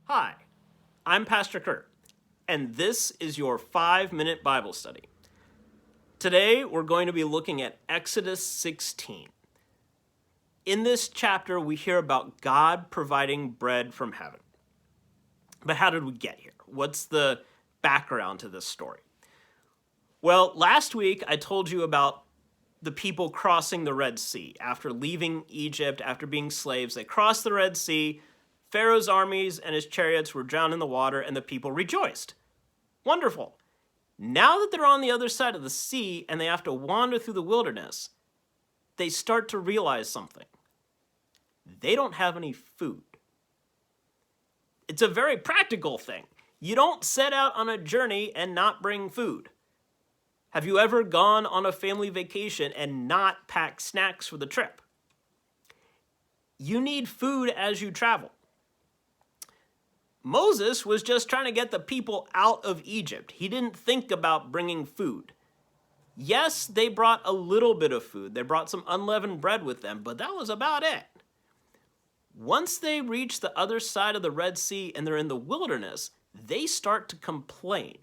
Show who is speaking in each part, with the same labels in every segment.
Speaker 1: Hi, I'm Pastor Kurt, and this is your 5-minute Bible study. Today, we're going to be looking at Exodus 16. In this chapter, we hear about God providing bread from heaven. But how did we get here? What's the background to this story? Well, last week, I told you about the people crossing the Red Sea. After leaving Egypt, after being slaves, they crossed the Red Sea. Pharaoh's armies and his chariots were drowned in the water, and the people rejoiced. Wonderful. Now that they're on the other side of the sea and they have to wander through the wilderness, they start to realize something. They don't have any food. It's a very practical thing. You don't set out on a journey and not bring food. Have you ever gone on a family vacation and not packed snacks for the trip? You need food as you travel. Moses was just trying to get the people out of Egypt. He didn't think about bringing food. Yes, they brought a little bit of food. They brought some unleavened bread with them, but that was about it. Once they reach the other side of the Red Sea and they're in the wilderness, they start to complain.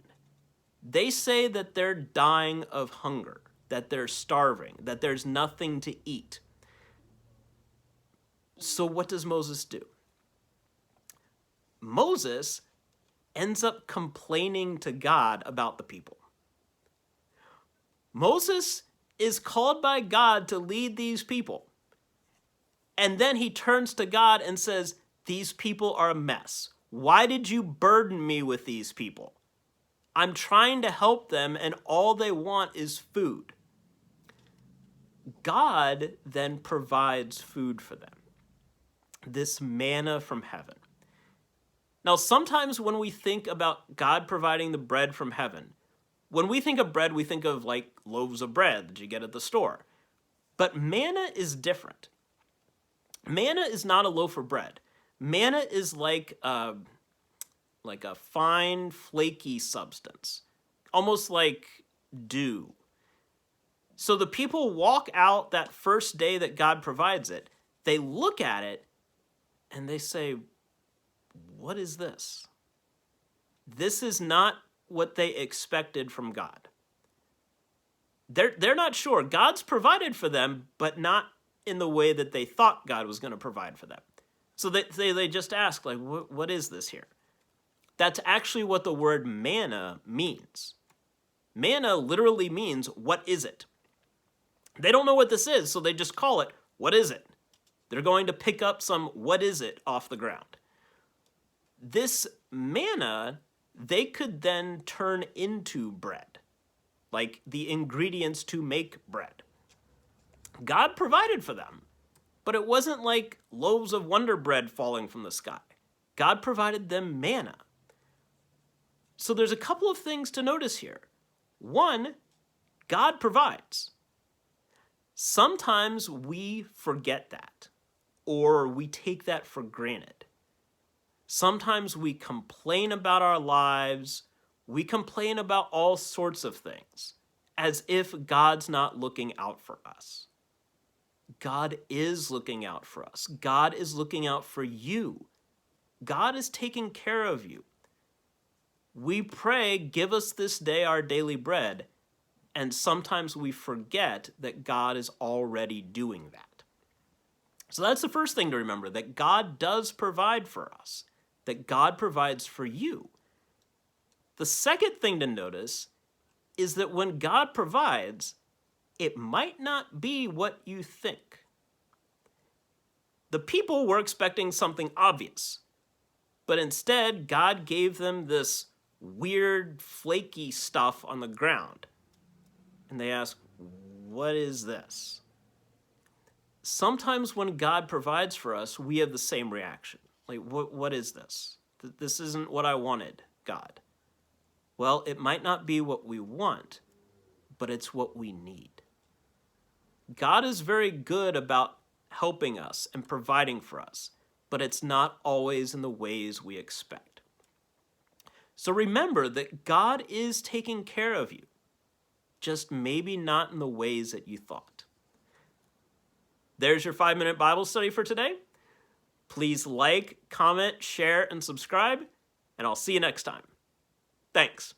Speaker 1: They say that they're dying of hunger, that they're starving, that there's nothing to eat. So what does Moses do? Moses ends up complaining to God about the people. Moses is called by God to lead these people. And then he turns to God and says, "These people are a mess. Why did you burden me with these people? I'm trying to help them and all they want is food." God then provides food for them. This manna from heaven. Now, sometimes when we think about God providing the bread from heaven, when we think of bread, we think of like loaves of bread that you get at the store. But manna is different. Manna is not a loaf of bread. Manna is like a fine, flaky substance, almost like dew. So the people walk out that first day that God provides it, they look at it, and they say, "What is this?" This is not what they expected from God. They're not sure. God's provided for them, but not in the way that they thought God was going to provide for them. So they just ask, like, what is this here? That's actually what the word manna means. Manna literally means, what is it? They don't know what this is, so they just call it, what is it? They're going to pick up some what is it off the ground. This manna, they could then turn into bread, like the ingredients to make bread. God provided for them, but it wasn't like loaves of Wonder Bread falling from the sky. God provided them manna. So there's a couple of things to notice here. One, God provides. Sometimes we forget that, or we take that for granted. Sometimes we complain about our lives. We complain about all sorts of things, as if God's not looking out for us. God is looking out for us. God is looking out for you. God is taking care of you. We pray, "Give us this day our daily bread," and sometimes we forget that God is already doing that. So that's the first thing to remember, that God does provide for us, that God provides for you. The second thing to notice is that when God provides, it might not be what you think. The people were expecting something obvious, but instead God gave them this weird, flaky stuff on the ground. And they ask, "What is this?" Sometimes when God provides for us, we have the same reaction. Like, what is this? This isn't what I wanted, God. Well, it might not be what we want, but it's what we need. God is very good about helping us and providing for us, but it's not always in the ways we expect. So remember that God is taking care of you, just maybe not in the ways that you thought. There's your 5-minute Bible study for today. Please like, comment, share, and subscribe, and I'll see you next time. Thanks.